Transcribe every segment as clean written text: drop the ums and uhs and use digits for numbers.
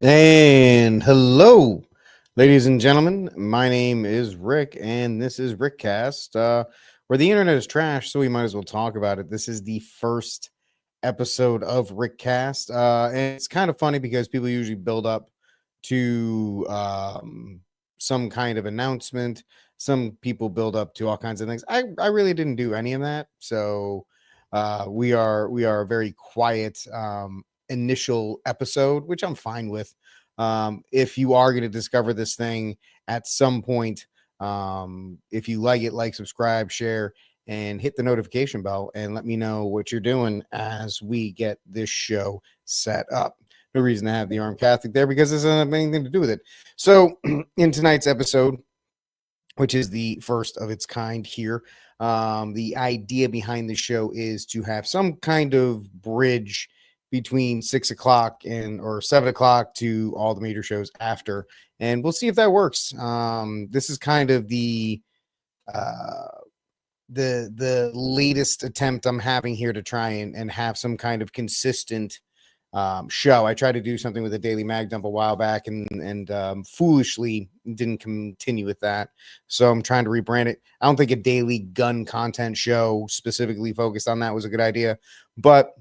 And hello, ladies and gentlemen. My name is Rick, and this is Rickcast, where the internet is trash, so we might as well talk about it. This is the first episode of Rickcast, and it's kind of funny because people usually build up to some kind of announcement. Some people build up to all kinds of things. I really didn't do any of that, so we are a very quiet initial episode, which I'm fine with. If you are going to discover this thing at some point, if you like, subscribe, share, and hit the notification bell and let me know what you're doing as we get this show set up. No reason to have the armed Catholic there because this doesn't have anything to do with it. So, in tonight's episode, which is the first of its kind here, the idea behind the show is to have some kind of bridge between 6 o'clock and or 7 o'clock to all the major shows after, and we'll see if that works. This is kind of uh, the latest attempt I'm having here to try and have some kind of consistent show. I tried to do something with a daily mag dump a while back and foolishly didn't continue with that. So I'm trying to rebrand it. I don't think a daily gun content show specifically focused on that was a good idea. But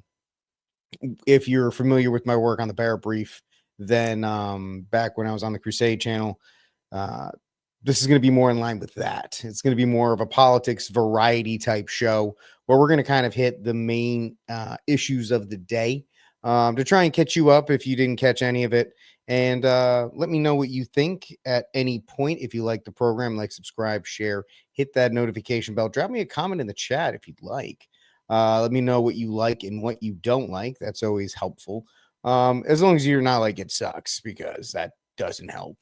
if you're familiar with my work on the Bear Brief, then back when I was on the Crusade channel, uh, this is going to be more in line with that. It's going to be more of a politics variety type show where we're going to kind of hit the main issues of the day to try and catch you up if you didn't catch any of it. And let me know what you think at any point. If you like the program, like, subscribe, share, hit that notification bell. Drop me a comment in the chat if you'd like. Let me know what you like and what you don't like. That's always helpful. As long as you're not like it sucks, because that doesn't help.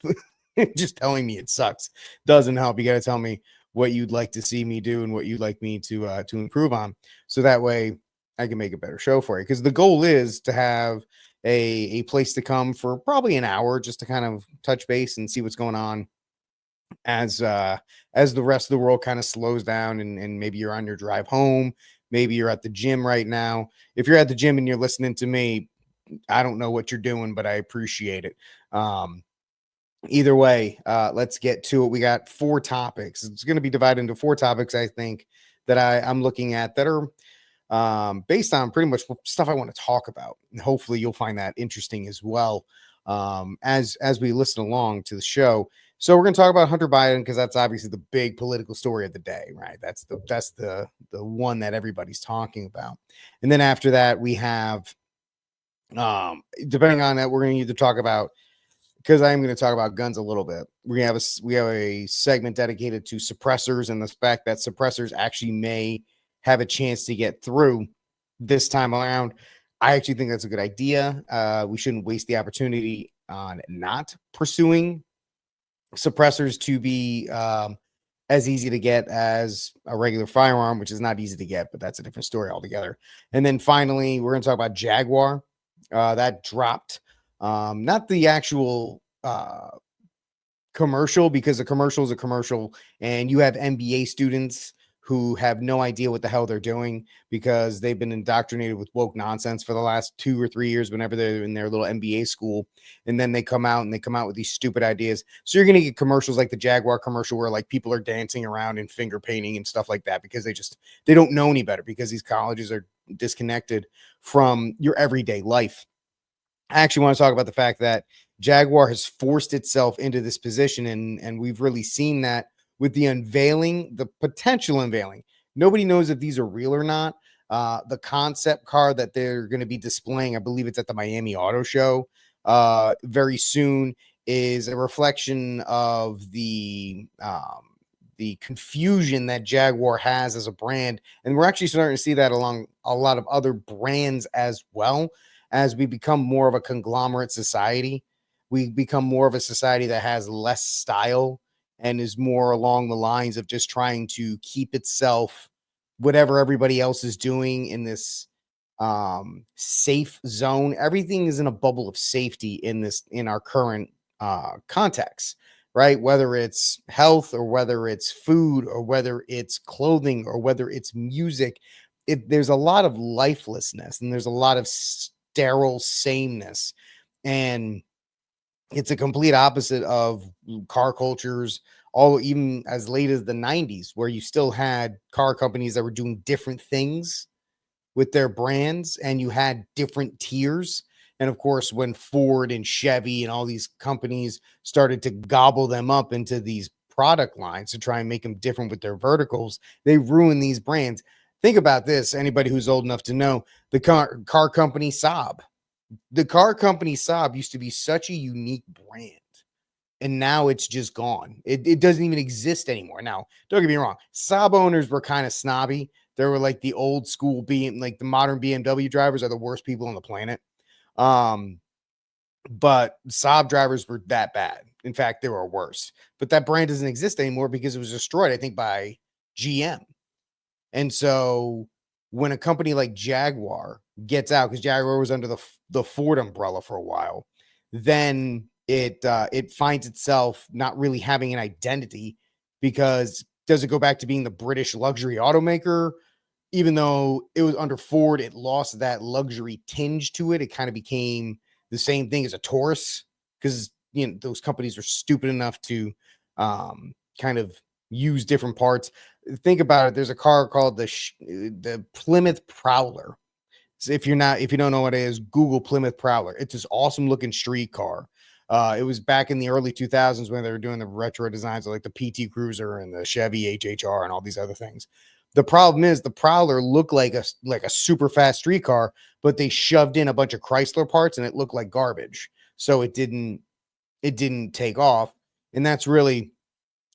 Just telling me it sucks doesn't help. You got to tell me what you'd like to see me do and what you'd like me to improve on, so that way I can make a better show for you. Because the goal is to have a place to come for probably an hour just to kind of touch base and see what's going on as the rest of the world kind of slows down, and maybe you're on your drive home, maybe you're at the gym right now. If you're at the gym and you're listening to me, I don't know what you're doing, but I appreciate it. Either way, let's get to it. We got 4 topics. It's going to be divided into 4 topics, I think, that I'm looking at that are based on pretty much stuff I want to talk about. And hopefully you'll find that interesting as well, as we listen along to the show. So we're going to talk about Hunter Biden because that's obviously the big political story of the day, right? That's the one that everybody's talking about. And then after that, we have, depending on that, we're going to either talk about, because I am going to talk about guns a little bit. We have a segment dedicated to suppressors and the fact that suppressors actually may have a chance to get through this time around. I actually think that's a good idea. We shouldn't waste the opportunity on not pursuing suppressors to be as easy to get as a regular firearm, which is not easy to get, but that's a different story altogether. And then finally, we're going to talk about Jaguar. That dropped. Not the actual commercial, because a commercial is a commercial, and you have MBA students who have no idea what the hell they're doing because they've been indoctrinated with woke nonsense for the last 2 or 3 years whenever they're in their little MBA school. And then they come out with these stupid ideas. So you're going to get commercials like the Jaguar commercial where like people are dancing around and finger painting and stuff like that because they don't know any better, because these colleges are disconnected from your everyday life. I actually want to talk about the fact that Jaguar has forced itself into this position, and we've really seen that with the potential unveiling. Nobody knows if these are real or not. The concept car that they're going to be displaying, I believe it's at the Miami Auto Show very soon, is a reflection of the confusion that Jaguar has as a brand. And we're actually starting to see that along a lot of other brands as well. As we become more of a conglomerate society, we become more of a society that has less style and is more along the lines of just trying to keep itself, whatever everybody else is doing, in this safe zone. Everything is in a bubble of safety in our current context, right? Whether it's health or whether it's food or whether it's clothing or whether it's music, there's a lot of lifelessness and there's a lot of sterile sameness. And It's a complete opposite of car cultures, all even as late as the 90s, where you still had car companies that were doing different things with their brands and you had different tiers. And of course, when Ford and Chevy and all these companies started to gobble them up into these product lines to try and make them different with their verticals, they ruined these brands. Think about this. Anybody who's old enough to know the car company Saab. The car company Saab used to be such a unique brand, and now it's just gone. It doesn't even exist anymore. Now, don't get me wrong. Saab owners were kind of snobby. They were like the old school like the modern BMW drivers are the worst people on the planet. Um, but Saab drivers were that bad. In fact, they were worse. But that brand doesn't exist anymore because it was destroyed, I think, by GM. And so when a company like Jaguar gets out, because Jaguar was under the Ford umbrella for a while, then it finds itself not really having an identity, because does it go back to being the British luxury automaker? Even though it was under Ford, it lost that luxury tinge to it. It kind of became the same thing as a Taurus, because those companies are stupid enough to kind of use different parts. Think about it. There's a car called the Plymouth Prowler. So if you don't know what it is, Google Plymouth Prowler. It's this awesome looking street car. It was back in the early 2000s when they were doing the retro designs of like the PT Cruiser and the Chevy HHR and all these other things. The problem is the Prowler looked like a super fast street car, but they shoved in a bunch of Chrysler parts and it looked like garbage. So it didn't take off. And that's really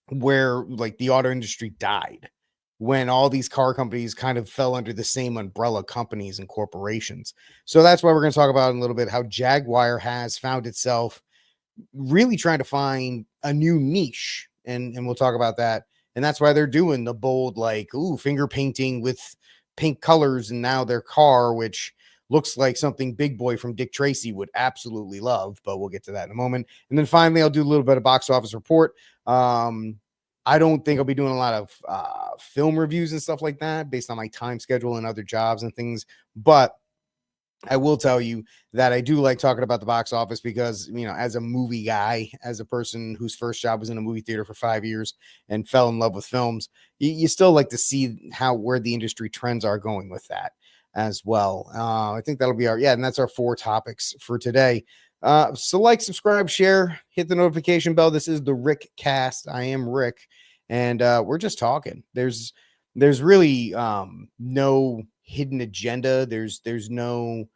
where like the auto industry died, when all these car companies kind of fell under the same umbrella companies and corporations. So that's why we're going to talk about in a little bit how Jaguar has found itself really trying to find a new niche, and we'll talk about that. And that's why they're doing the bold, like, finger painting with pink colors, and now their car, which looks like something Big Boy from Dick Tracy would absolutely love, but we'll get to that in a moment. And then finally, I'll do a little bit of box office report. I don't think I'll be doing a lot of film reviews and stuff like that based on my time schedule and other jobs and things, but I will tell you that I do like talking about the box office because, as a movie guy, as a person whose first job was in a movie theater for 5 years and fell in love with films, you still like to see where the industry trends are going with that as well. I think that'll be and that's our 4 topics for today. So like, subscribe, share, hit the notification bell. This is the Rick Cast. I am Rick, and we're just talking. There's really no hidden agenda. There's nothing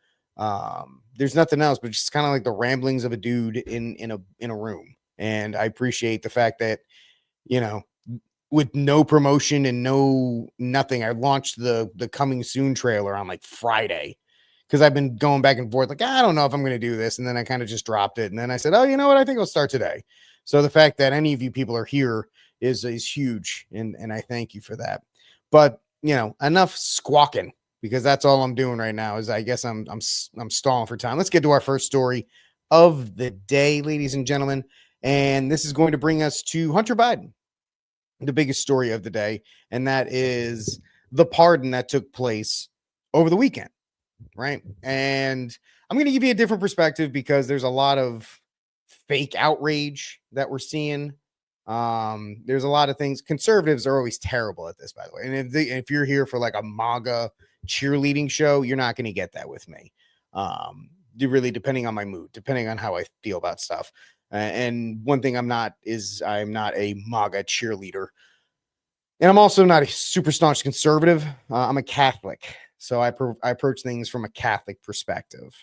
else, but just kind of like the ramblings of a dude in a room. And I appreciate the fact that, with no promotion and nothing, I launched the coming soon trailer on like Friday, because I've been going back and forth, like, I don't know if I'm going to do this. And then I kind of just dropped it. And then I said, oh, you know what? I think I'll start today. So the fact that any of you people are here is huge. And I thank you for that. But, enough squawking, because that's all I'm doing right now. Is I guess I'm stalling for time. Let's get to our first story of the day, ladies and gentlemen. And this is going to bring us to Hunter Biden, the biggest story of the day. And that is the pardon that took place over the weekend. Right. And I'm going to give you a different perspective because there's a lot of fake outrage that we're seeing. There's a lot of things. Conservatives are always terrible at this, by the way. And if you're here for like a MAGA cheerleading show, you're not going to get that with me. Really, depending on my mood, depending on how I feel about stuff. And one thing I'm not a MAGA cheerleader. And I'm also not a super staunch conservative. I'm a Catholic. So I approach things from a Catholic perspective.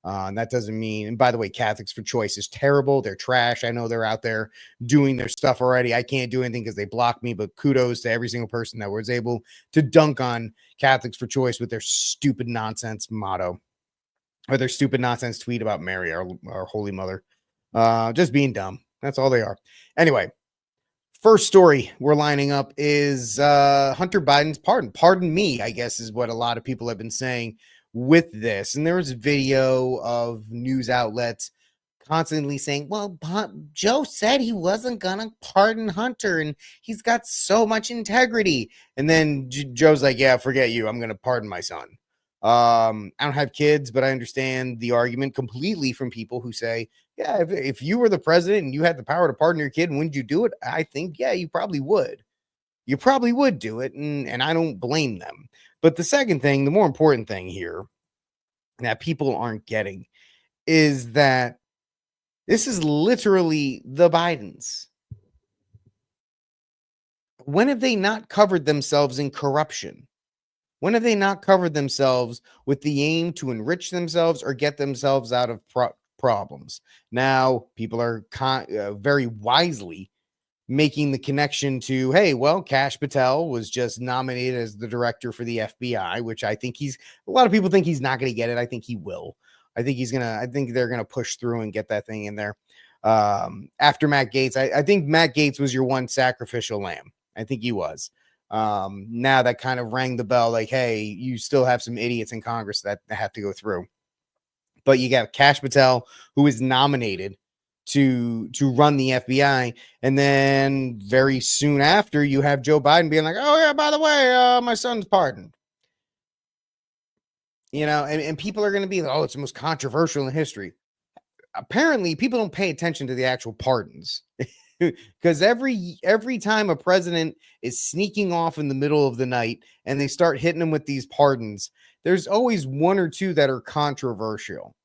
And that doesn't mean, and by the way, Catholics for Choice is terrible. They're trash. I know they're out there doing their stuff already. I can't do anything because they block me, but kudos to every single person that was able to dunk on Catholics for Choice with their stupid nonsense motto or their stupid nonsense tweet about Mary, our Holy Mother. Just being dumb. That's all they are. Anyway, first story we're lining up is Hunter Biden's pardon. Pardon me, I guess, is what a lot of people have been saying with this. And there was a video of news outlets constantly saying, well, Joe said he wasn't going to pardon Hunter and he's got so much integrity. And then Joe's like, yeah, forget you. I'm going to pardon my son. I don't have kids, but I understand the argument completely from people who say Yeah, if you were the president and you had the power to pardon your kid, wouldn't you do it? I think, yeah, you probably would. You probably would do it, and I don't blame them. But the second thing, the more important thing here that people aren't getting is that this is literally the Bidens. When have they not covered themselves in corruption? When have they not covered themselves with the aim to enrich themselves or get themselves out of problems? Now, people are very wisely making the connection to, hey, well, Kash Patel was just nominated as the director for the FBI, which I think a lot of people think he's not going to get it. I think he will. I think they're going to push through and get that thing in there. After Matt Gaetz, I think Matt Gaetz was your one sacrificial lamb. I think he was. Now that kind of rang the bell, like, hey, you still have some idiots in Congress that have to go through. But you got Kash Patel, who is nominated to run the FBI, and then very soon after, you have Joe Biden being like, "Oh yeah, by the way, my son's pardoned." And people are going to be like, "Oh, it's the most controversial in history." Apparently, people don't pay attention to the actual pardons. Because every time a president is sneaking off in the middle of the night and they start hitting him with these pardons, there's always one or two that are controversial.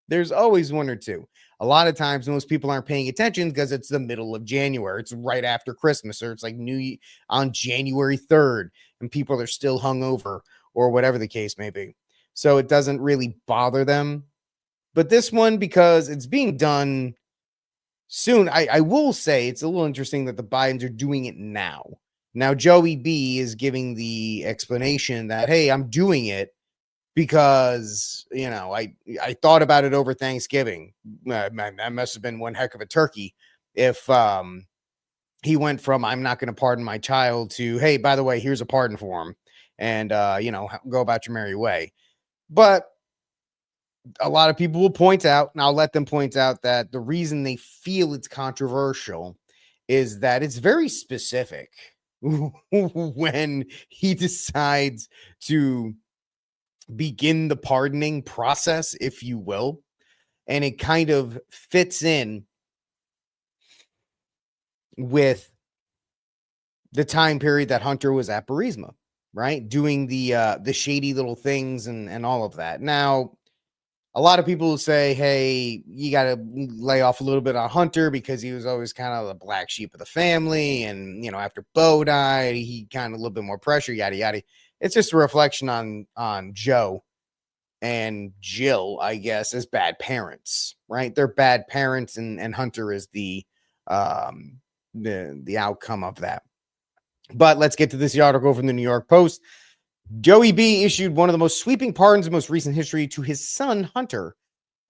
There's always one or two. A lot of times, most people aren't paying attention because it's the middle of January. It's right after Christmas, or it's like on January 3rd, and people are still hungover, or whatever the case may be. So it doesn't really bother them. But this one, because it's being done soon, I will say it's a little interesting that the Bidens are doing it now. Now, Joey B is giving the explanation that, hey, I'm doing it because, I thought about it over Thanksgiving. That must have been one heck of a turkey if he went from, I'm not going to pardon my child, to, hey, by the way, here's a pardon for him, and, go about your merry way. But a lot of people will point out, and I'll let them point out, that the reason they feel it's controversial is that it's very specific when he decides to begin the pardoning process, if you will. And it kind of fits in with the time period that Hunter was at Burisma, right? Doing the shady little things and all of that. Now, a lot of people say, hey, you got to lay off a little bit on Hunter because he was always kind of the black sheep of the family. And, after Bo died, he kind of a little bit more pressure, yada, yada. It's just a reflection on Joe and Jill, I guess, as bad parents, right? They're bad parents, and Hunter is the outcome of that. But let's get to this article from the New York Post. Joey B issued one of the most sweeping pardons in most recent history to his son, Hunter.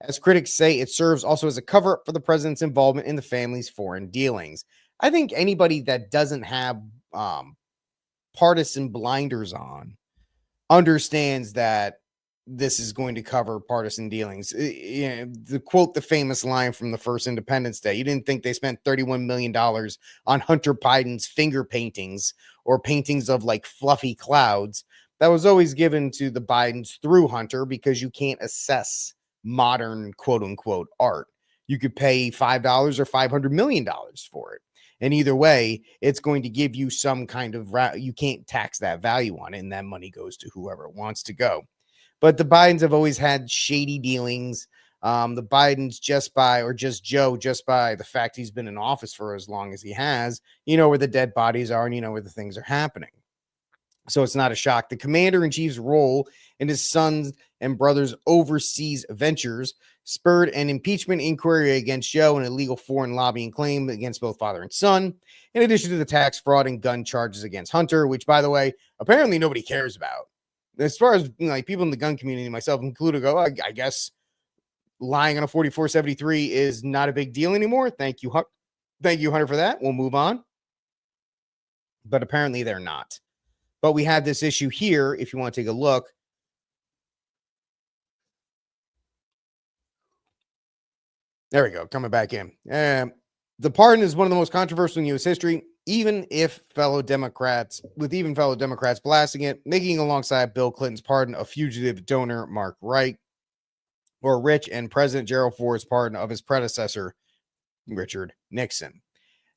As critics say, it serves also as a cover-up for the president's involvement in the family's foreign dealings. I think anybody that doesn't have partisan blinders on understands that this is going to cover partisan dealings. To quote the famous line from the first Independence Day, you didn't think they spent $31 million on Hunter Biden's finger paintings or paintings of like fluffy clouds. That was always given to the Bidens through Hunter, because you can't assess modern quote unquote art. You could pay $5 or $500 million for it. And either way, it's going to give you some kind of, you can't tax that value on it, and that money goes to whoever it wants to go. But the Bidens have always had shady dealings. The Bidens, just by the fact he's been in office for as long as he has, where the dead bodies are, and where the things are happening. So it's not a shock. The commander-in-chief's role in his sons and brothers' overseas ventures spurred an impeachment inquiry against Joe and a illegal foreign lobbying claim against both father and son, in addition to the tax fraud and gun charges against Hunter, which, by the way, apparently nobody cares about. As far as people in the gun community, myself included, go, I guess lying on a 4473 is not a big deal anymore. Thank you, Hunter, for that. We'll move on. But apparently they're not. But we have this issue here, if you want to take a look. There we go, coming back in. The pardon is one of the most controversial in U.S. history, even fellow Democrats blasting it, making alongside Bill Clinton's pardon of fugitive donor Mark Wright. or Rich and President Gerald Ford's pardon of his predecessor, Richard Nixon.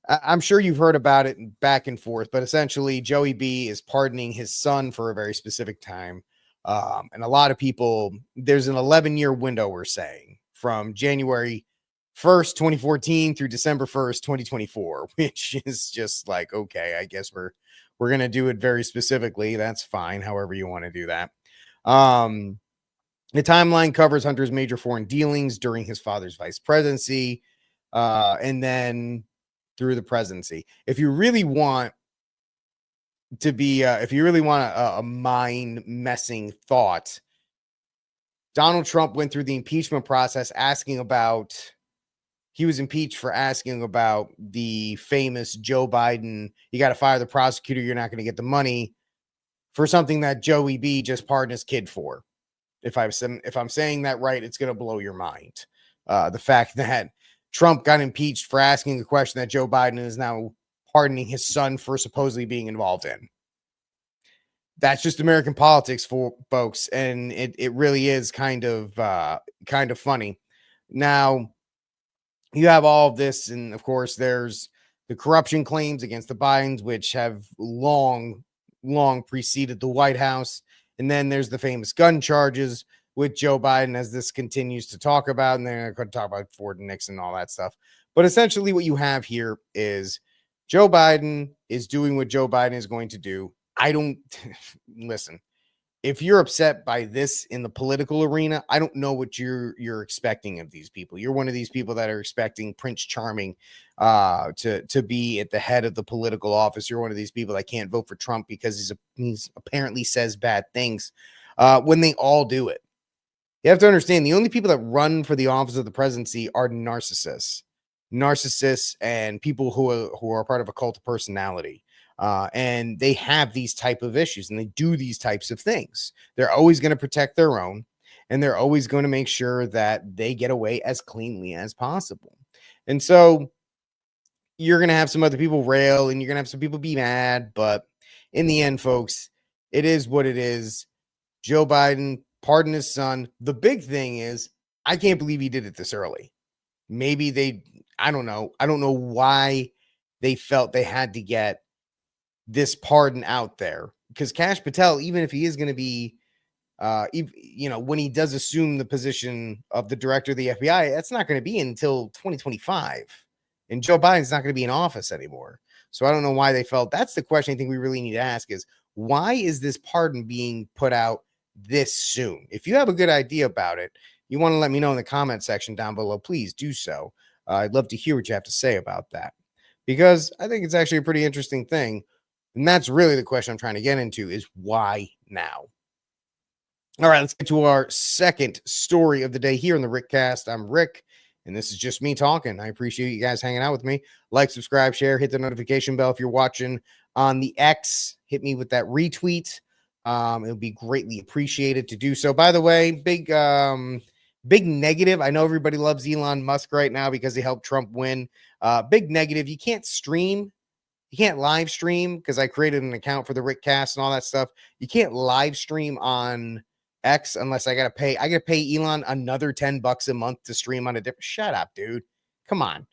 I'm sure you've heard about it back and forth, but essentially Joey B is pardoning his son for a very specific time. And a lot of people, there's an 11-year window, we're saying, from January 1st, 2014 through December 1st, 2024, which is just like, okay, I guess we're going to do it very specifically. That's fine, however you want to do that. The timeline covers Hunter's major foreign dealings during his father's vice presidency, and then through the presidency. If you really want a mind messing thought, Donald Trump went through the impeachment process he was impeached for asking about the famous Joe Biden, you got to fire the prosecutor, you're not going to get the money, for something that Joey B just pardoned his kid for. If I'm saying that right, it's going to blow your mind. The fact that Trump got impeached for asking a question that Joe Biden is now pardoning his son for supposedly being involved in. That's just American politics, for folks, and it really is kind of funny. Now, you have all of this, and of course, there's the corruption claims against the Bidens, which have long preceded the White House. And then there's the famous gun charges with Joe Biden, as this continues to talk about. And they're going to talk about Ford and Nixon and all that stuff. But essentially what you have here is Joe Biden is doing what Joe Biden is going to do. Listen, if you're upset by this in the political arena, I don't know what you're expecting of these people. You're one of these people that are expecting Prince Charming to be at the head of the political office. You're one of these people that can't vote for Trump because he's apparently says bad things when they all do it. You have to understand, the only people that run for the office of the presidency are narcissists and people who are part of a cult of personality. And they have these type of issues and they do these types of things. They're always going to protect their own, and they're always going to make sure that they get away as cleanly as possible. And so you're going to have some other people rail and you're going to have some people be mad, but in the end, folks, it is what it is. Joe Biden pardoned his son. The big thing is, I can't believe he did it this early. Maybe I don't know why they felt they had to get this pardon out there, because Kash Patel, even if he is going to be, when he does assume the position of the director of the FBI, that's not going to be until 2025, and Joe Biden's not going to be in office anymore. So I don't know why they felt. That's the question I think we really need to ask is, why is this pardon being put out this soon? If you have a good idea about it, you want to let me know in the comment section down below, please do so. I'd love to hear what you have to say about that, because I think it's actually a pretty interesting thing. And that's really the question I'm trying to get into, is why now? All right, let's get to our second story of the day here in the Rickcast. I'm Rick, and this is just me talking. I appreciate you guys hanging out with me. Like, subscribe, share, hit the notification bell if you're watching on the X. Hit me with that retweet. It would be greatly appreciated to do so. By the way, big negative. I know everybody loves Elon Musk right now because he helped Trump win. Big negative. You can't stream. You can't live stream, because I created an account for the Rickcast and all that stuff. You can't live stream on X unless I got to pay Elon another $10 a month to stream on a different. Shut up, dude. Come on.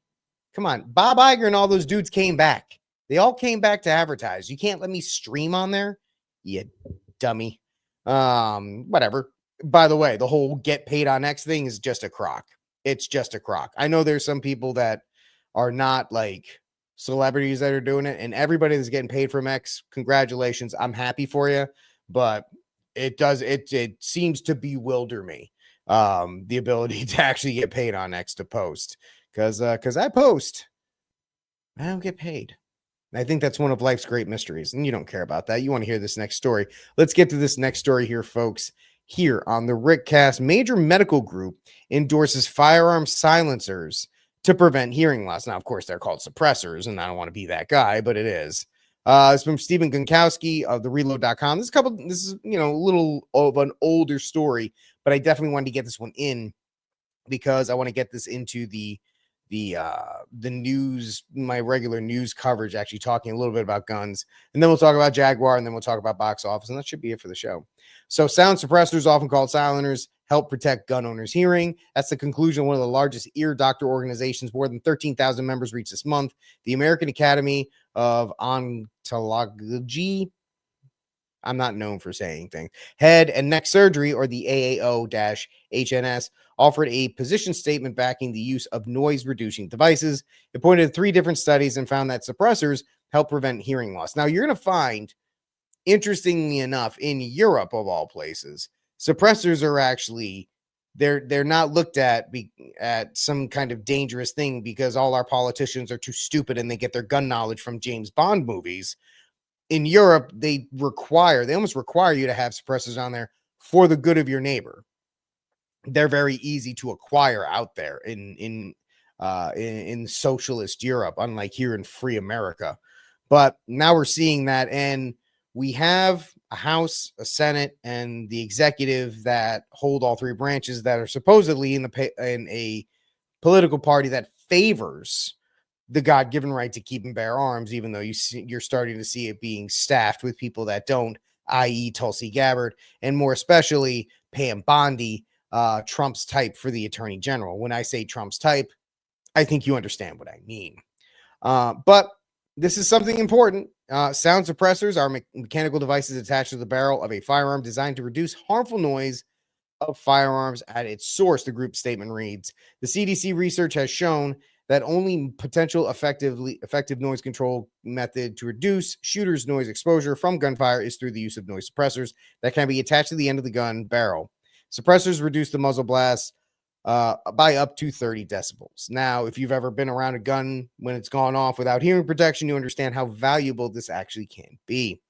Bob Iger and all those dudes came back. They all came back to advertise. You can't let me stream on there, you dummy. Whatever. By the way, the whole get paid on X thing is just a crock. It's just a crock. I know there's some people that are not like celebrities that are doing it, and everybody that's getting paid from X, congratulations. I'm happy for you, but it seems to bewilder me, the ability to actually get paid on X to post, because I post, I don't get paid. And I think that's one of life's great mysteries, and you don't care about that. You want to hear this next story. Let's get to this next story here, folks. Here on the Rickcast, major medical group endorses firearm silencers to prevent hearing loss. Now, of course, they're called suppressors, and I don't want to be that guy, but it is. It's from Stephen Gonkowski of the reload.com. This is, a little of an older story, but I definitely wanted to get this one in because I want to get this into the news, my regular news coverage, actually talking a little bit about guns, and then we'll talk about Jaguar, and then we'll talk about box office, and that should be it for the show. So sound suppressors, often called silencers, help protect gun owners' hearing. That's the conclusion of one of the largest ear doctor organizations. More than 13,000 members reached this month. The American Academy of Oncology, I'm not known for saying things, head and neck surgery, or the AAO-HNS, offered a position statement backing the use of noise-reducing devices. It pointed to 3 different studies and found that suppressors help prevent hearing loss. Now, you're going to find, interestingly enough, in Europe, of all places, suppressors are actually, they're not looked at some kind of dangerous thing because all our politicians are too stupid and they get their gun knowledge from James Bond movies. In Europe, they almost require you to have suppressors on there for the good of your neighbor. They're very easy to acquire out there in socialist Europe, unlike here in free America. But now we're seeing that, and we have a House, a Senate, and the executive that hold all 3 branches that are supposedly in a political party that favors the God-given right to keep and bear arms, even though you're starting to see it being staffed with people that don't, i.e. Tulsi Gabbard, and more especially Pam Bondi, Trump's type for the Attorney General. When I say Trump's type, I think you understand what I mean. But this is something important. Sound suppressors are mechanical devices attached to the barrel of a firearm designed to reduce harmful noise of firearms at its source, the group statement reads. The CDC research has shown that only potential effective noise control method to reduce shooters' noise exposure from gunfire is through the use of noise suppressors that can be attached to the end of the gun barrel. Suppressors reduce the muzzle blast by up to 30 decibels. Now, if you've ever been around a gun when it's gone off without hearing protection, you understand how valuable this actually can be.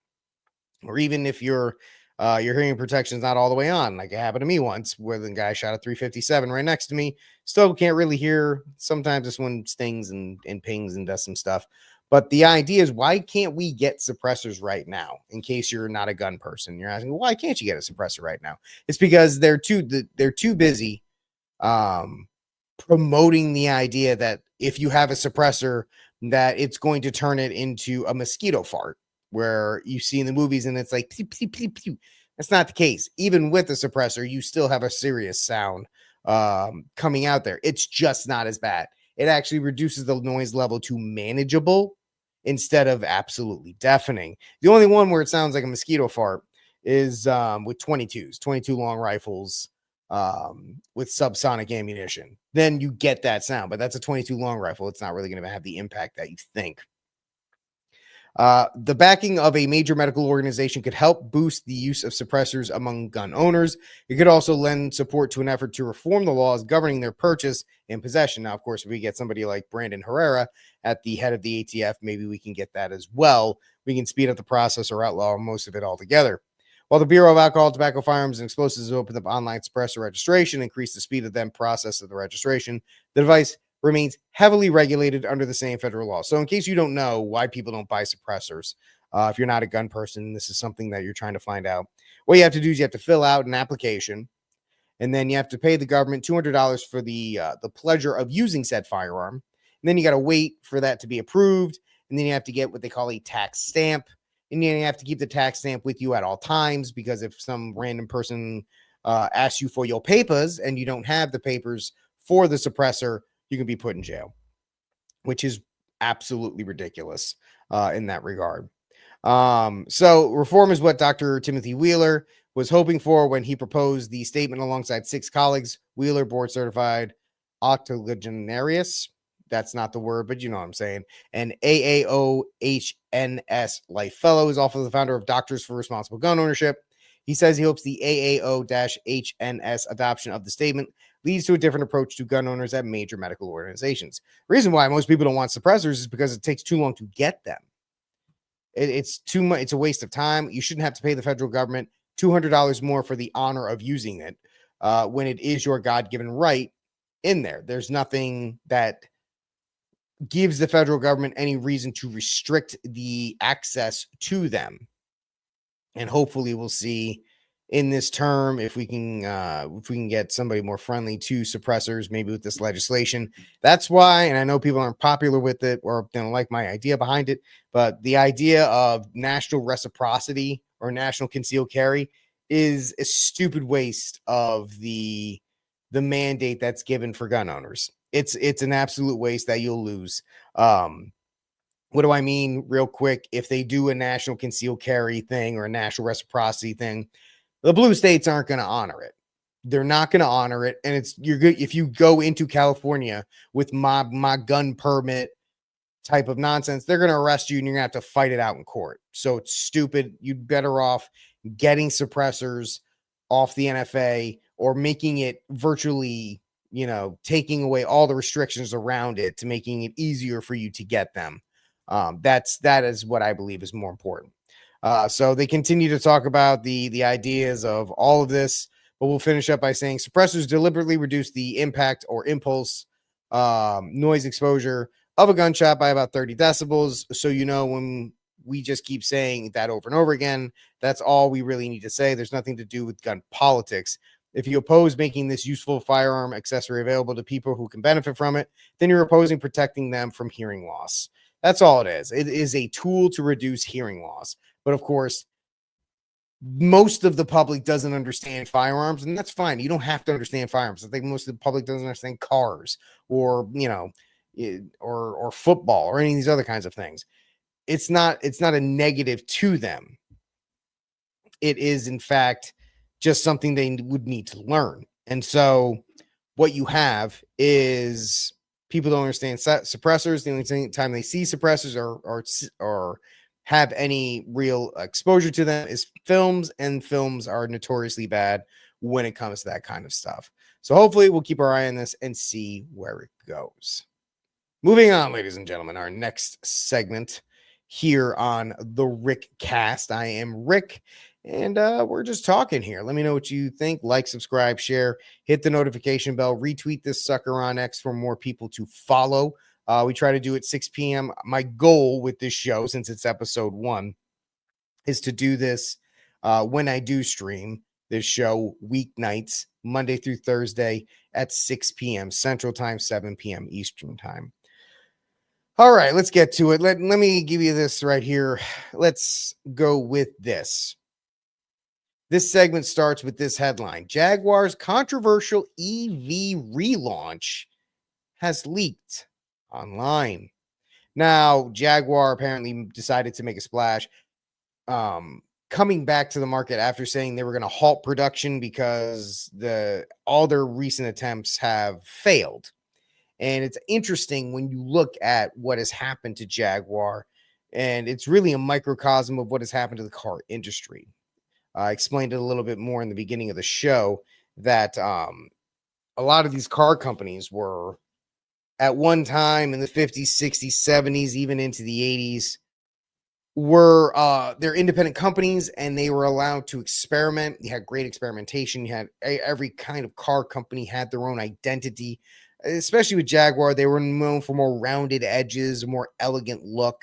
Or even if your hearing protection is not all the way on, like it happened to me once, where the guy shot a 357 right next to me. Still can't really hear. Sometimes this one stings and pings and does some stuff. But the idea is, why can't we get suppressors right now? In case you're not a gun person, you're asking, why can't you get a suppressor right now? It's because they're too busy promoting the idea that if you have a suppressor, that it's going to turn it into a mosquito fart, where you see in the movies and it's like pew, pew, pew, pew. That's not the case. Even with a suppressor, you still have a serious sound coming out there. It's just not as bad. It actually reduces the noise level to manageable instead of absolutely deafening. The only one where it sounds like a mosquito fart is with 22 long rifles with subsonic ammunition. Then you get that sound, but that's a 22 long rifle. It's not really going to have the impact that you think. The backing of a major medical organization could help boost the use of suppressors among gun owners. It could also lend support to an effort to reform the laws governing their purchase and possession. Now, of course, if we get somebody like Brandon Herrera at the head of the ATF, maybe we can get that as well. We can speed up the process or outlaw most of it altogether. While the Bureau of Alcohol, Tobacco, Firearms, and Explosives opened up online suppressor registration, increased the speed of the process of the registration, the device remains heavily regulated under the same federal law. So in case you don't know why people don't buy suppressors, if you're not a gun person, this is something that you're trying to find out. What you have to do is you have to fill out an application, and then you have to pay the government $200 for the pleasure of using said firearm. And then you got to wait for that to be approved. And then you have to get what they call a tax stamp. And you have to keep the tax stamp with you at all times, because if some random person asks you for your papers and you don't have the papers for the suppressor, you can be put in jail, which is absolutely ridiculous in that regard. So reform is what Dr. Timothy Wheeler was hoping for when he proposed the statement alongside 6 colleagues. Wheeler, board certified octogenarius. That's not the word, but you know what I'm saying. And AAOHNS Life Fellow is also the founder of Doctors for Responsible Gun Ownership. He says he hopes the AAO-HNS adoption of the statement leads to a different approach to gun owners at major medical organizations. The reason why most people don't want suppressors is because it takes too long to get them. It's too much. It's a waste of time. You shouldn't have to pay the federal government $200 more for the honor of using it when it is your God-given right in there. There's nothing that gives the federal government any reason to restrict the access to them. And hopefully we'll see in this term if we can get somebody more friendly to suppressors, maybe with this legislation. That's why, and I know people aren't popular with it or don't like my idea behind it, but the idea of national reciprocity or national concealed carry is a stupid waste of the mandate that's given for gun owners. It's an absolute waste that you'll lose. What do I mean real quick? If they do a national concealed carry thing or a national reciprocity thing, the blue states aren't going to honor it. They're not going to honor it. And you're good if you go into California with my gun permit type of nonsense, they're going to arrest you and you're going to have to fight it out in court. So it's stupid. You'd better off getting suppressors off the NFA or making it virtually, taking away all the restrictions around it to making it easier for you to get them. That is what I believe is more important. So they continue to talk about the ideas of all of this, but we'll finish up by saying suppressors deliberately reduce the impact or impulse noise exposure of a gunshot by about 30 decibels. So, when we just keep saying that over and over again, that's all we really need to say. There's nothing to do with gun politics. If you oppose making this useful firearm accessory available to people who can benefit from it, then you're opposing protecting them from hearing loss. That's all it is. It is a tool to reduce hearing loss. But of course, most of the public doesn't understand firearms, and that's fine. You don't have to understand firearms. I think most of the public doesn't understand cars or, or football or any of these other kinds of things. It's not a negative to them. It is, in fact, just something they would need to learn. And so what you have is people don't understand suppressors. The only time they see suppressors or have any real exposure to them is films, and films are notoriously bad when it comes to that kind of stuff. So hopefully we'll keep our eye on this and see where it goes. Moving on, ladies and gentlemen, our next segment here on the Rick Cast. I am Rick, and we're just talking here. Let me know what you think. Like, subscribe, share, hit the notification bell, retweet this sucker on X for more people to follow. We try to do it 6 p.m. My goal with this show, since it's episode 1, is to do this when I do stream this show weeknights, Monday through Thursday at 6 p.m. Central Time, 7 p.m. Eastern Time. All right, let's get to it. Let me give you this right here. Let's go with this. This segment starts with this headline. Jaguar's controversial EV relaunch has leaked online. Now, Jaguar apparently decided to make a splash, coming back to the market after saying they were going to halt production because all their recent attempts have failed. And it's interesting when you look at what has happened to Jaguar, and it's really a microcosm of what has happened to the car industry. I explained it a little bit more in the beginning of the show that a lot of these car companies were at one time in the 50s, 60s, 70s, even into the 80s, they're independent companies and they were allowed to experiment. You had great experimentation. You had every kind of car company had their own identity. Especially with Jaguar, they were known for more rounded edges, more elegant look,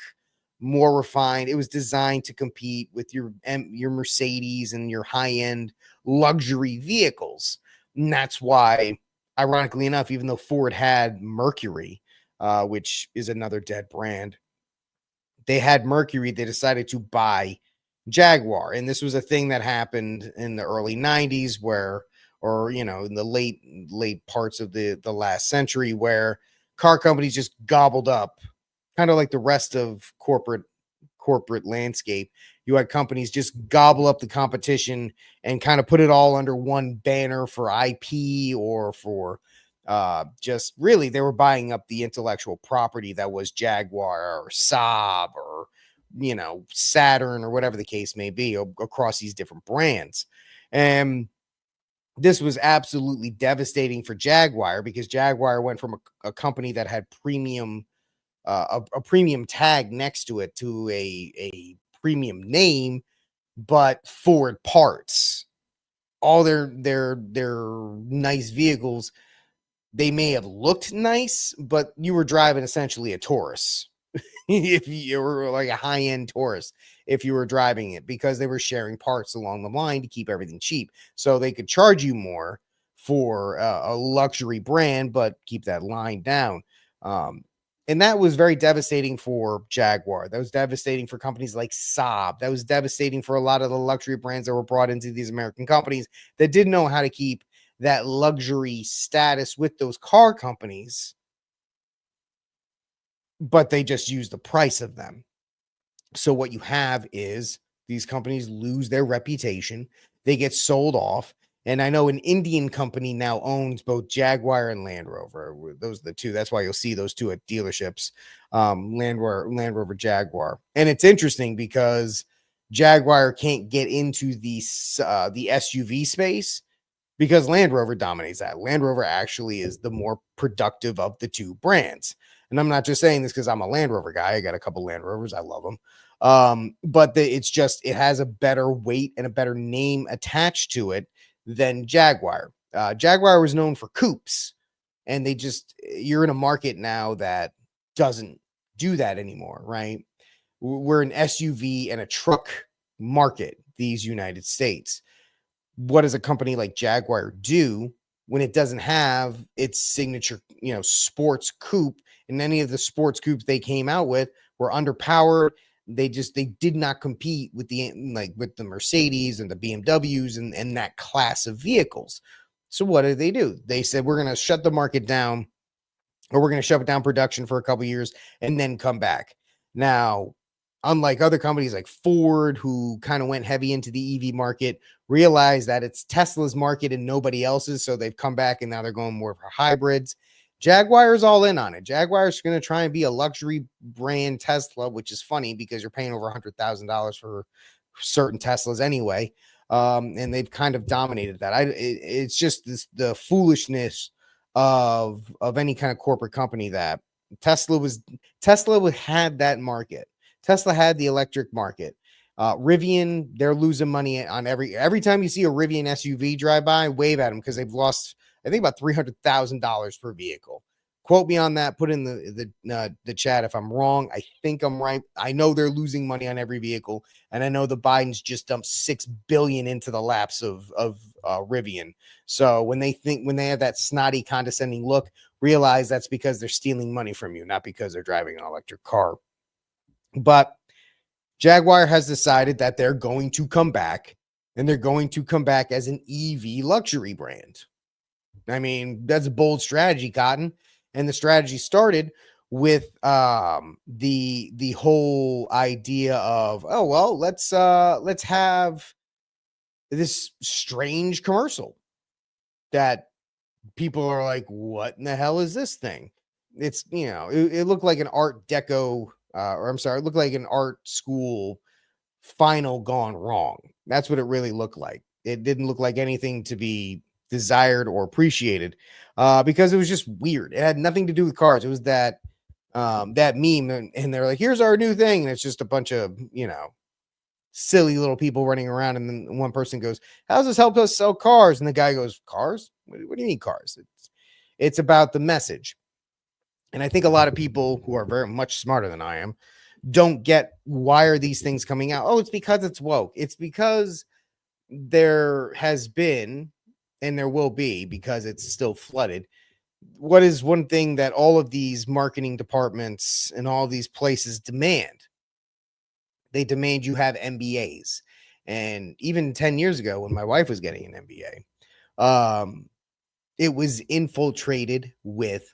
more refined. It was designed to compete with your Mercedes and your high-end luxury vehicles. And that's why, ironically enough, even though Ford had Mercury, which is another dead brand, they had Mercury, they decided to buy Jaguar. And this was a thing that happened in the early 90s in the late parts of the last century, where car companies just gobbled up, kind of like the rest of corporate landscape. You had companies just gobble up the competition and kind of put it all under one banner for IP or for just really they were buying up the intellectual property that was Jaguar or Saab or Saturn or whatever the case may be across these different brands. And this was absolutely devastating for Jaguar, because Jaguar went from a company that had premium a premium tag next to it to a premium name, but Ford parts. All their nice vehicles, they may have looked nice, but you were driving essentially a Taurus. If you were like a high-end Taurus, if you were driving it, because they were sharing parts along the line to keep everything cheap. So they could charge you more for a luxury brand, but keep that line down. And that was very devastating for Jaguar. That was devastating for companies like Saab. That was devastating for a lot of the luxury brands that were brought into these American companies that didn't know how to keep that luxury status with those car companies, but they just use the price of them. So what you have is these companies lose their reputation, they get sold off. And I know an Indian company now owns both Jaguar and Land Rover. Those are the two. That's why you'll see those two at dealerships, Land Rover, Jaguar. And it's interesting because Jaguar can't get into the SUV space because Land Rover dominates that. Land Rover actually is the more productive of the two brands. And I'm not just saying this because I'm a Land Rover guy. I got a couple Land Rovers. I love them. But it's just, it has a better weight and a better name attached to it than Jaguar. Jaguar was known for coupes, and you're in a market now that doesn't do that anymore, right? We're an SUV and a truck market, these United States. What does a company like Jaguar do when it doesn't have its signature, sports coupe? And any of the sports coupes they came out with were underpowered. They did not compete with the Mercedes and the BMWs and that class of vehicles. So what did they do? They said, we're going to shut the market down, or we're going to shut down production for a couple years and then come back. Now, unlike other companies like Ford, who kind of went heavy into the EV market, realized that it's Tesla's market and nobody else's. So they've come back and now they're going more for hybrids. Jaguar is all in on it. Jaguar is going to try and be a luxury brand Tesla, which is funny because you're paying over $100,000 for certain Teslas anyway. And they've kind of dominated that. It's just the foolishness of any kind of corporate company that Tesla had that market. Tesla had the electric market. Rivian, they're losing money on every time you see a Rivian SUV drive by, wave at them because they've lost, I think, about $300,000 per vehicle. Quote me on that. Put in the chat if I'm wrong. I think I'm right. I know they're losing money on every vehicle, and I know the Bidens just dumped $6 billion into the laps of Rivian. So when they have that snotty, condescending look, realize that's because they're stealing money from you, not because they're driving an electric car. But Jaguar has decided that they're going to come back, and they're going to come back as an EV luxury brand. I mean, that's a bold strategy, Cotton. And the strategy started with the whole idea of, oh well, let's have this strange commercial that people are like, what in the hell is this thing? It's, it looked like an art deco, it looked like an art school final gone wrong. That's what it really looked like. It didn't look like anything to be desired or appreciated, because it was just weird. It had nothing to do with cars. It was that meme, and they're like, here's our new thing, and it's just a bunch of silly little people running around, and then one person goes, how's this help us sell cars? And the guy goes, cars? What do you mean cars? It's about the message. And I think a lot of people who are very much smarter than I am don't get, why are these things coming out? Oh, it's because it's woke. It's because there has been, and there will be, because it's still flooded. What is one thing that all of these marketing departments and all these places demand? They demand you have MBAs. And even 10 years ago, when my wife was getting an MBA, it was infiltrated with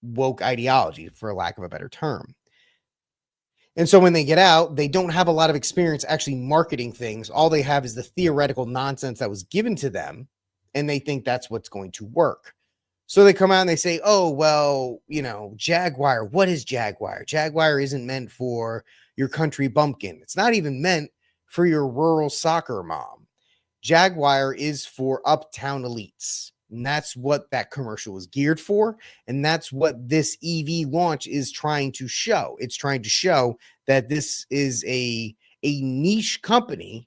woke ideology, for lack of a better term. And so when they get out, they don't have a lot of experience actually marketing things. All they have is the theoretical nonsense that was given to them, and they think that's what's going to work. So they come out and they say, oh, well, Jaguar, what is Jaguar? Jaguar isn't meant for your country bumpkin. It's not even meant for your rural soccer mom. Jaguar is for uptown elites. And that's what that commercial is geared for. And that's what this EV launch is trying to show. It's trying to show that this is a niche company,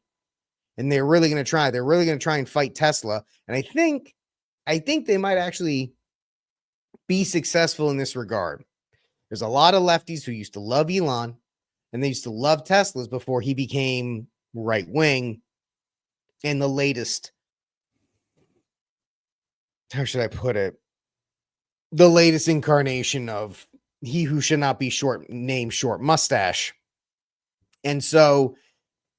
and they're really going to try. They're really going to try and fight Tesla. And I think they might actually be successful in this regard. There's a lot of lefties who used to love Elon, and they used to love Teslas before he became right wing. And the latest, how should I put it? The latest incarnation of he who should not be short named short mustache. And so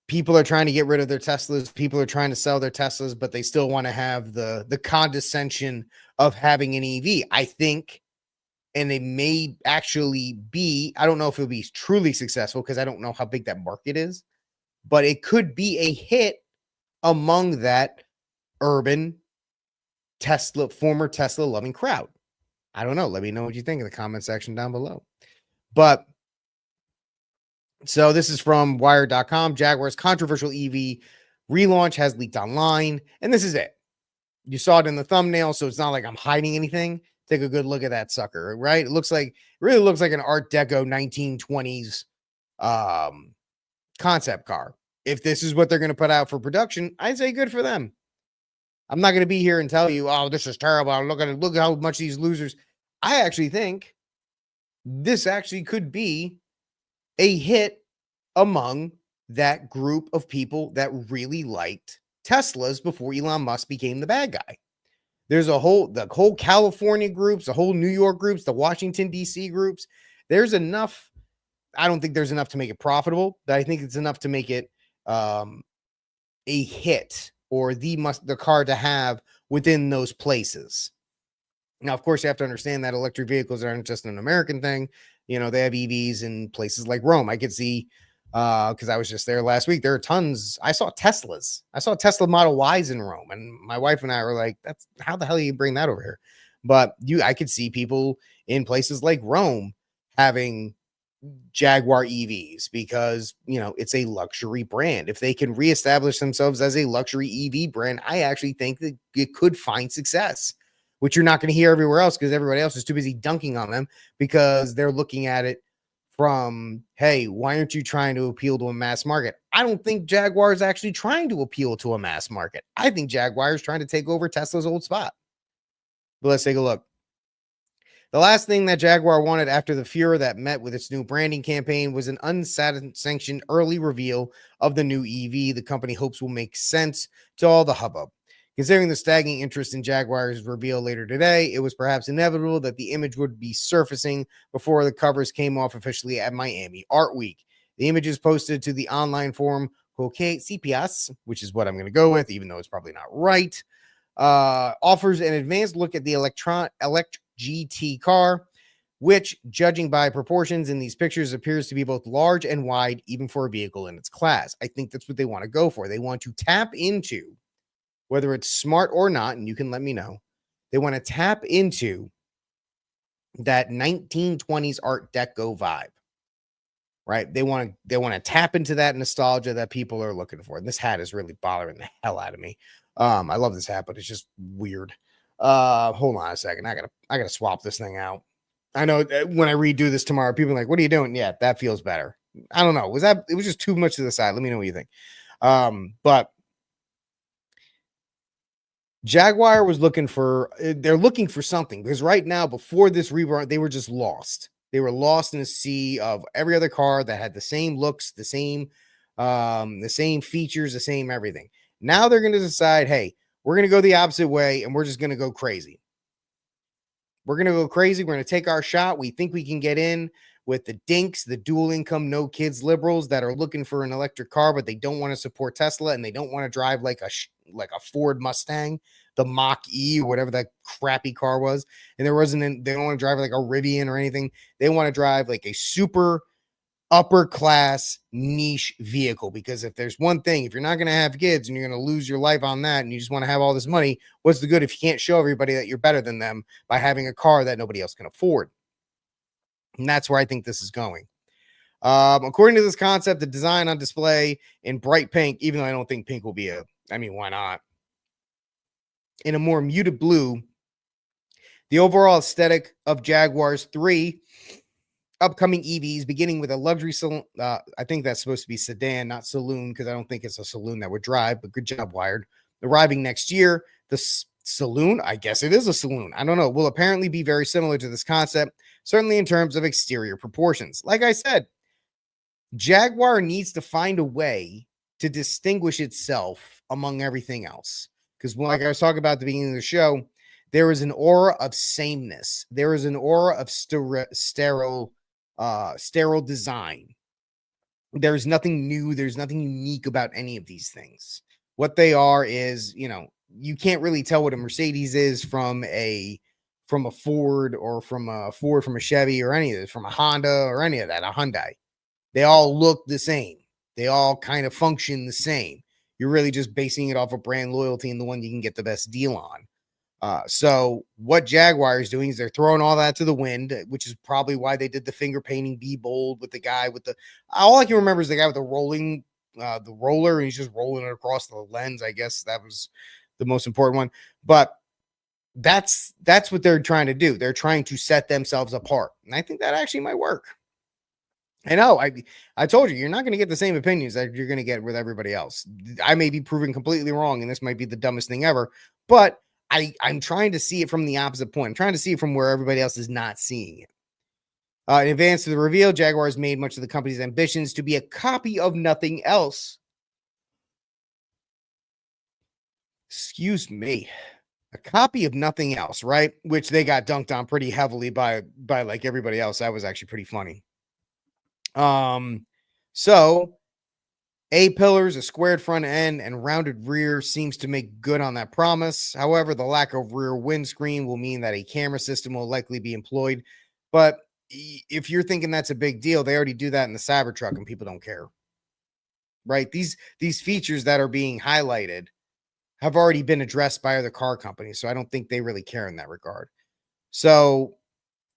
people are trying to get rid of their Teslas. People are trying to sell their Teslas, but they still want to have the condescension of having an EV. I think, and they may actually be, I don't know if it'll be truly successful because I don't know how big that market is, but it could be a hit among that urban Tesla, former Tesla loving crowd. I don't know. Let me know what you think in the comment section down below. But so this is from wired.com. Jaguar's controversial EV relaunch has leaked online, and this is it. You saw it in the thumbnail, so it's not like I'm hiding anything. Take a good look at that sucker, right? It really looks like an Art Deco 1920s concept car. If this is what they're going to put out for production, I'd say good for them. I'm not going to be here and tell you, oh, this is terrible. Look at how much these losers. I actually think this actually could be a hit among that group of people that really liked Teslas before Elon Musk became the bad guy. There's the whole California groups, the whole New York groups, the Washington, D.C. groups. There's enough. I don't think there's enough to make it profitable, but I think it's enough to make it a hit or the car to have within those places. Now, of course, you have to understand that electric vehicles aren't just an American thing. You know, they have EVs in places like Rome. I could see, because I was just there last week, there are tons. I saw Teslas. I saw Tesla Model Ys in Rome, and my wife and I were like, "That's how the hell do you bring that over here?" But I could see people in places like Rome having Jaguar EVs because, you know, it's a luxury brand. If they can reestablish themselves as a luxury EV brand, I actually think that it could find success, which you're not going to hear everywhere else because everybody else is too busy dunking on them because they're looking at it from, hey, why aren't you trying to appeal to a mass market? I don't think Jaguar is actually trying to appeal to a mass market. I think Jaguar is trying to take over Tesla's old spot. But let's take a look. The last thing that Jaguar wanted after the furor that met with its new branding campaign was an unsanctioned early reveal of the new EV the company hopes will make sense to all the hubbub. Considering the staggering interest in Jaguar's reveal later today, it was perhaps inevitable that the image would be surfacing before the covers came off officially at Miami Art Week. The images posted to the online forum Coque CPS, which is what I'm going to go with, even though it's probably not right, offers an advanced look at the electric GT car, which, judging by proportions in these pictures, appears to be both large and wide, even for a vehicle in its class. I think that's what they want to go for. They want to tap into, whether it's smart or not, and you can let me know, they want to tap into that 1920s Art Deco vibe, right? They want to tap into that nostalgia that people are looking for. And this hat is really bothering the hell out of me. I love this hat, but it's just weird. Hold on a second. I gotta swap this thing out. I know when I redo this tomorrow, people are like, what are you doing? Yeah, that feels better. I don't know. It was just too much to the side. Let me know what you think. But Jaguar was they're looking for something because right now, before this rebrand, they were just lost. They were lost in a sea of every other car that had the same looks, the same features, the same everything. Now they're going to decide, hey, we're going to go the opposite way and we're just going to go crazy. We're going to go crazy. We're going to take our shot. We think we can get in with the dinks, the dual income, no kids liberals that are looking for an electric car, but they don't want to support Tesla and they don't want to drive like a Ford Mustang, the Mach-E or whatever that crappy car was. And they don't want to drive like a Rivian or anything. They want to drive like a super upper class niche vehicle, because if there's one thing, if you're not going to have kids and you're going to lose your life on that and you just want to have all this money, what's the good if you can't show everybody that you're better than them by having a car that nobody else can afford? And that's where I think this is going. According to this concept, the design on display in bright pink, even though I don't think pink will be why not, in a more muted blue, the overall aesthetic of Jaguar's 3 upcoming EVs, beginning with a luxury saloon. I think that's supposed to be sedan, not saloon, because I don't think it's a saloon that would drive, but good job, Wired. Arriving next year, the saloon, I guess it is a saloon, I don't know, will apparently be very similar to this concept, certainly in terms of exterior proportions. Like I said, Jaguar needs to find a way to distinguish itself among everything else. Because like I was talking about at the beginning of the show, There is an aura of sameness. There is an aura of sterile design. There's nothing new. There's nothing unique about any of these things. What they are is, you can't really tell what a Mercedes is from a Ford, or from a Chevy, or any of this, from a Honda, or any of that, a Hyundai. They all look the same. They all kind of function the same. You're really just basing it off of brand loyalty and the one you can get the best deal on. So what Jaguar is doing is they're throwing all that to the wind, which is probably why they did the finger painting Be Bold with the guy with all I can remember is the guy with the roller, and he's just rolling it across the lens. I guess that was the most important one. But that's what they're trying to do. They're trying to set themselves apart. And I think that actually might work. I know. I told you, you're not going to get the same opinions that you're going to get with everybody else. I may be proven completely wrong, and this might be the dumbest thing ever, but I'm trying to see it from the opposite point. I'm trying to see it from where everybody else is not seeing it. In advance to the reveal, Jaguar has made much of the company's ambitions to be a copy of nothing else. Excuse me. A copy of nothing else, right? Which they got dunked on pretty heavily by like everybody else. That was actually pretty funny. So A-pillars, a squared front end, and rounded rear seems to make good on that promise. However, the lack of rear windscreen will mean that a camera system will likely be employed. But if you're thinking that's a big deal, they already do that in the Cybertruck and people don't care. Right? These features that are being highlighted have already been addressed by other car companies, so I don't think they really care in that regard. So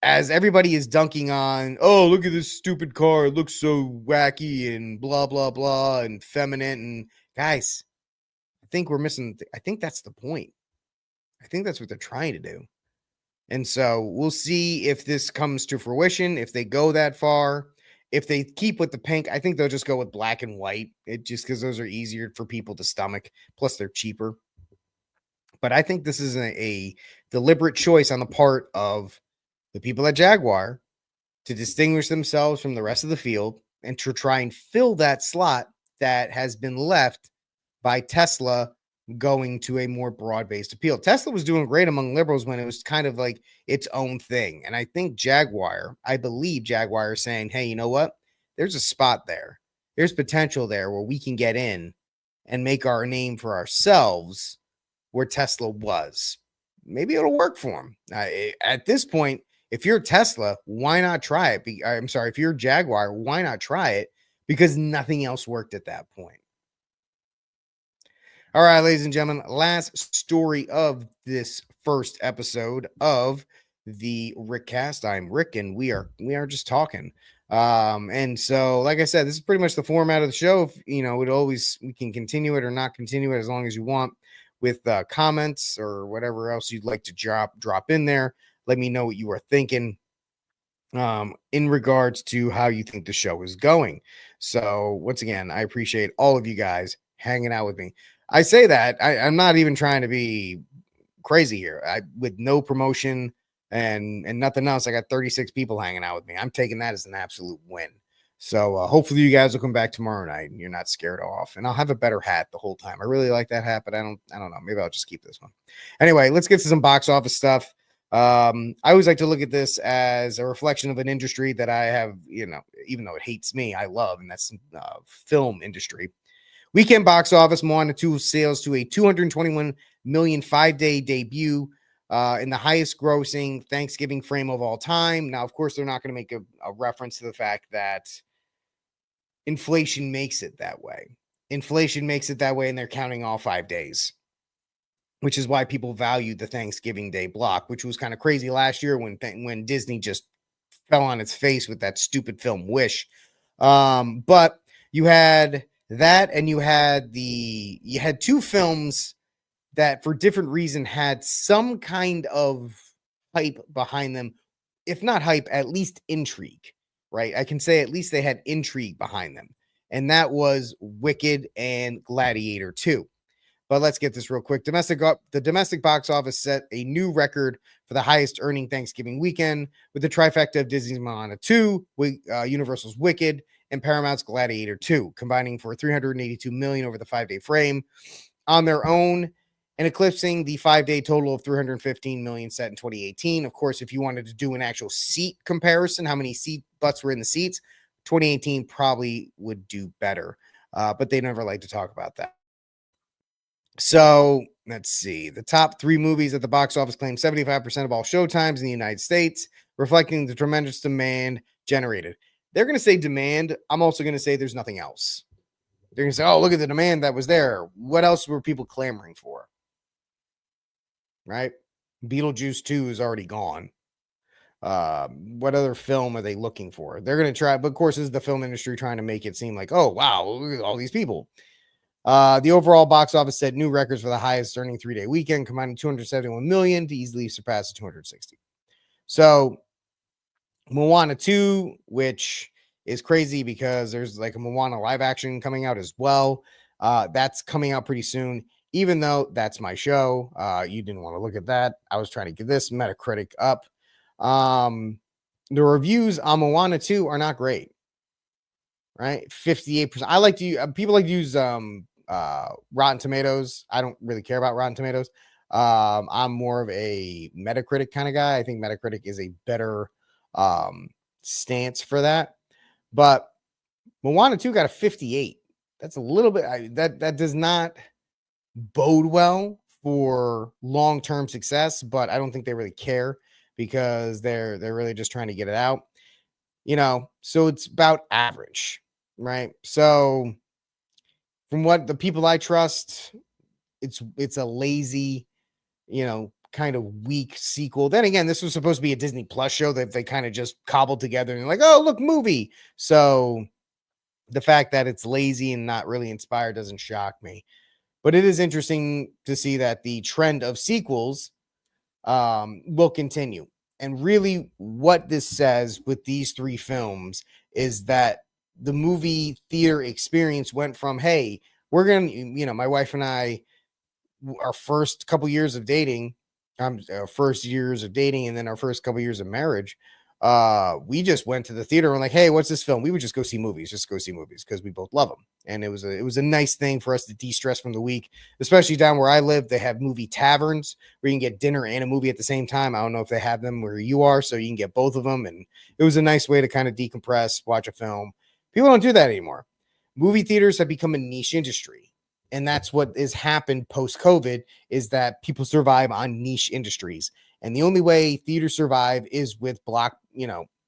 as everybody is dunking on, oh, look at this stupid car, it looks so wacky and blah, blah, blah, and feminine. And guys, I think we're missing, I think that's the point. I think that's what they're trying to do. And so we'll see if this comes to fruition, if they go that far. If they keep with the pink, I think they'll just go with black and white. It just because those are easier for people to stomach. Plus, they're cheaper. But I think this is a deliberate choice on the part of the people at Jaguar to distinguish themselves from the rest of the field and to try and fill that slot that has been left by Tesla going to a more broad-based appeal. Tesla was doing great among liberals when it was kind of like its own thing. And I think I believe Jaguar is saying, hey, you know what? There's a spot there. There's potential there where we can get in and make our name for ourselves where Tesla was. Maybe it'll work for them. At this point, if you're Tesla, why not try it? I'm sorry, if you're Jaguar, why not try it? Because nothing else worked at that point. All right, ladies and gentlemen, last story of this first episode of the Rickcast. I'm Rick, and we are just talking. And so, like I said, this is pretty much the format of the show. If, we can continue it or not continue it as long as you want with comments or whatever else you'd like to drop in there. Let me know what you are thinking in regards to how you think the show is going. So once again, I appreciate all of you guys hanging out with me. I say that I'm not even trying to be crazy here. With no promotion and nothing else, I got 36 people hanging out with me. I'm taking that as an absolute win. So hopefully you guys will come back tomorrow night and you're not scared off. And I'll have a better hat the whole time. I really like that hat, but I don't know. Maybe I'll just keep this one. Anyway, let's get to some box office stuff. I always like to look at this as a reflection of an industry that I have, even though it hates me, I love, and that's film industry. Weekend box office, Moana 2 sales to a $221 million 5-day debut in the highest grossing Thanksgiving frame of all time. Now, of course, they're not going to make a reference to the fact that inflation makes it that way. Inflation makes it that way, and they're counting all 5 days, which is why people value the Thanksgiving Day block, which was kind of crazy last year when Disney just fell on its face with that stupid film Wish. But you had that, and you had two films that for different reason had some kind of hype behind them. If not hype, at least intrigue, right? I can say at least they had intrigue behind them. And that was Wicked and Gladiator 2. But let's get this real quick. The domestic box office set a new record for the highest earning Thanksgiving weekend with the trifecta of Disney's Moana 2, Universal's Wicked, and Paramount's Gladiator 2, combining for $382 million over the 5-day frame on their own. and eclipsing the 5-day total of 315 million set in 2018. Of course, if you wanted to do an actual seat comparison, how many seat butts were in the seats, 2018 probably would do better, but they never like to talk about that. So let's see. The top 3 movies at the box office claim 75% of all showtimes in the United States, reflecting the tremendous demand generated. They're going to say demand. I'm also going to say there's nothing else. They're going to say, oh, look at the demand that was there. What else were people clamoring for? Right? Beetlejuice 2 is already gone. What other film are they looking for? They're going to try, but of course, is the film industry trying to make it seem like, oh, wow, look at all these people. The overall box office set new records for the highest earning 3-day weekend, combining 271 million to easily surpass the 260. So Moana 2, which is crazy because there's like a Moana live action coming out as well. That's coming out pretty soon, even though that's my show. You didn't want to look at that. I was trying to get this Metacritic up. The reviews on Moana 2 are not great, right? 58%. I like to people like to use Rotten Tomatoes. I don't really care about Rotten Tomatoes. I'm more of a Metacritic kind of guy. I think Metacritic is a better stance for that. But Moana 2 got a 58. That's a little bit that does not bode well for long-term success, but I don't think they really care because they're really just trying to get it out. So it's about average, right? So from what the people I trust, it's a lazy, kind of weak sequel. Then again, this was supposed to be a Disney Plus show that they kind of just cobbled together and like, oh, look, movie. So the fact that it's lazy and not really inspired doesn't shock me. But it is interesting to see that the trend of sequels will continue. And really what this says with these 3 films is that the movie theater experience went from, hey, we're going to, my wife and I, our first couple years of dating, our first years of dating, and then our first couple years of marriage, we just went to the theater and like, hey, what's this film? We would just go see movies because we both love them. And it was a nice thing for us to de-stress from the week, especially down where I live. They have movie taverns where you can get dinner and a movie at the same time. I don't know if they have them where you are, so you can get both of them. And it was a nice way to kind of decompress, watch a film. People don't do that anymore. Movie theaters have become a niche industry. And that's what has happened post-COVID is that people survive on niche industries. And the only way theaters survive is with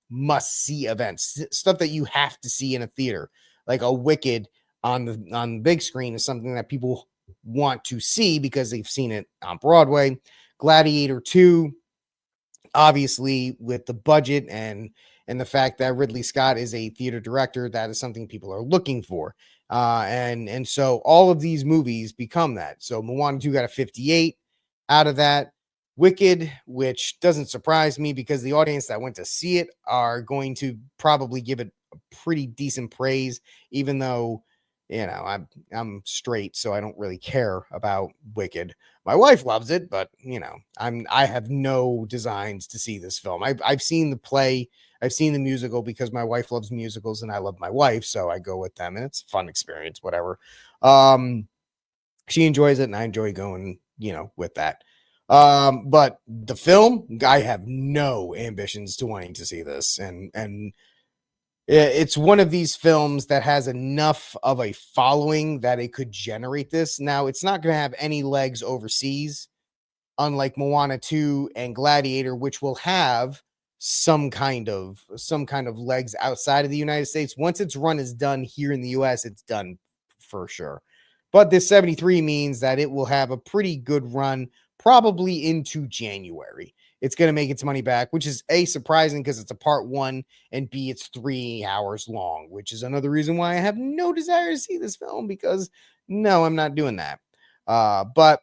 must-see events, stuff that you have to see in a theater, like a Wicked on the big screen is something that people want to see because they've seen it on Broadway. Gladiator 2, obviously, with the budget and the fact that Ridley Scott is a theater director, that is something people are looking for. And so all of these movies become that. So Moana 2 got a 58 out of that. Wicked, which doesn't surprise me because the audience that went to see it are going to probably give it a pretty decent praise, even though, I'm straight, so I don't really care about Wicked. My wife loves it, but I have no designs to see this film. I've seen the play, I've seen the musical because my wife loves musicals and I love my wife, so I go with them and it's a fun experience, whatever. She enjoys it and I enjoy going, with that. But the film, I have no ambitions to wanting to see this, and it's one of these films that has enough of a following that it could generate this. Now, it's not going to have any legs overseas, unlike Moana 2 and Gladiator, which will have some kind of legs outside of the United States. Once its run is done here in the US, it's done for sure. But this 73 means that it will have a pretty good run, probably into January. It's going to make its money back, which is A, surprising because it's a part 1, and B, it's 3 hours long, which is another reason why I have no desire to see this film because no, I'm not doing that. But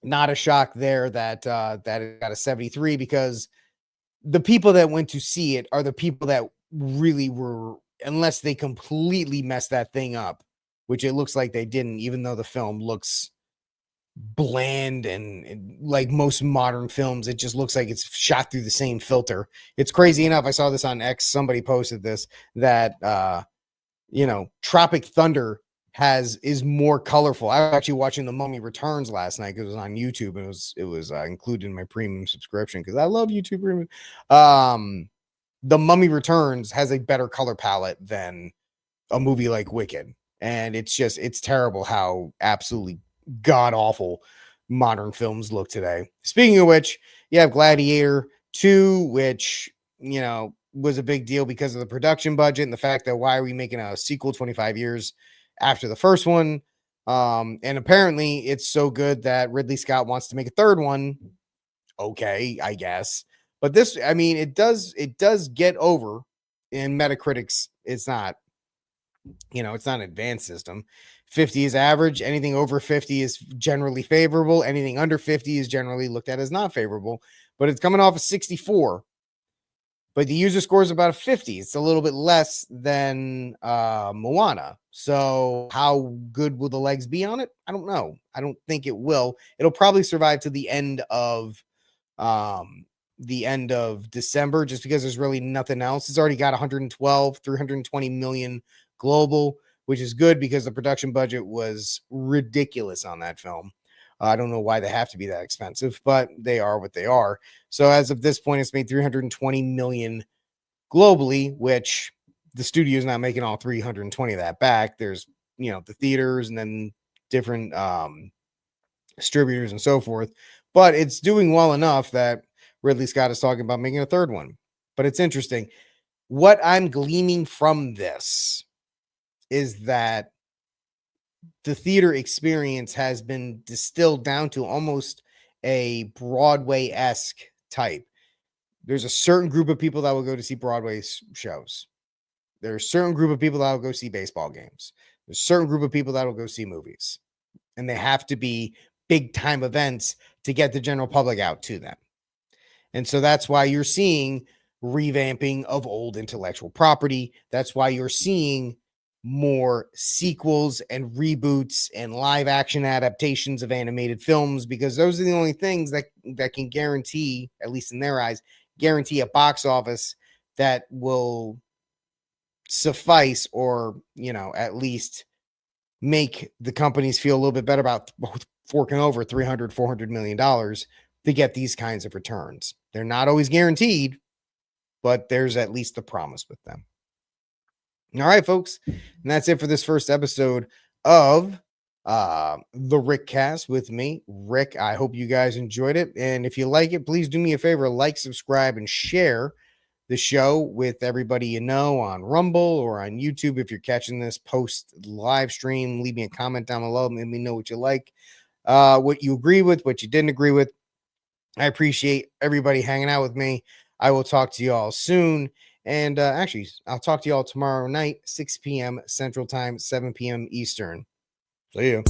not a shock there that it got a 73 because the people that went to see it are the people that really were, unless they completely messed that thing up, which it looks like they didn't, even though the film looks bland and like most modern films, it just looks like it's shot through the same filter. It's crazy enough. I saw this on X. Somebody posted this that, Tropic Thunder is more colorful. I was actually watching The Mummy Returns last night because it was on YouTube and it was included in my premium subscription because I love YouTube Premium. The Mummy Returns has a better color palette than a movie like Wicked, and it's terrible how absolutely god awful modern films look today. Speaking of which, you have Gladiator 2, which was a big deal because of the production budget and the fact that why are we making a sequel 25 years after the first one? And apparently it's so good that Ridley Scott wants to make a third one. Okay, I guess. But this, I mean, it does get over in Metacritic's. It's not an advanced system. 50 is average. Anything over 50 is generally favorable. Anything under 50 is generally looked at as not favorable. But it's coming off a 64. But the user score is about a 50. It's a little bit less than Moana. So how good will the legs be on it? I don't know. I don't think it will. It'll probably survive to the end of December, just because there's really nothing else. It's already got 320 million global, which is good because the production budget was ridiculous on that film. I don't know why they have to be that expensive, but they are what they are. So as of this point, it's made 320 million globally, which the studio is not making all 320 of that back. There's, the theaters and then different distributors and so forth, but it's doing well enough that Ridley Scott is talking about making a third one. But it's interesting. What I'm gleaning from this is that the theater experience has been distilled down to almost a Broadway-esque type. There's a certain group of people that will go to see Broadway shows. There's a certain group of people that will go see baseball games. There's a certain group of people that will go see movies. And they have to be big time events to get the general public out to them. And so that's why you're seeing revamping of old intellectual property. That's why you're seeing more sequels and reboots and live action adaptations of animated films, because those are the only things that can guarantee, at least in their eyes, guarantee a box office that will suffice, or at least make the companies feel a little bit better about forking over $300-400 million to get these kinds of returns. They're not always guaranteed, but there's at least the promise with them. All right, folks. And that's it for this first episode of the Rick Cast with me, Rick. I hope you guys enjoyed it. And if you like it, please do me a favor, like, subscribe, and share the show with everybody you know on Rumble or on YouTube. If you're catching this post live stream, leave me a comment down below. Let me know what you like, what you agree with, what you didn't agree with. I appreciate everybody hanging out with me. I will talk to you all soon. And actually, I'll talk to you all tomorrow night, 6 p.m. Central Time, 7 p.m. Eastern. See you.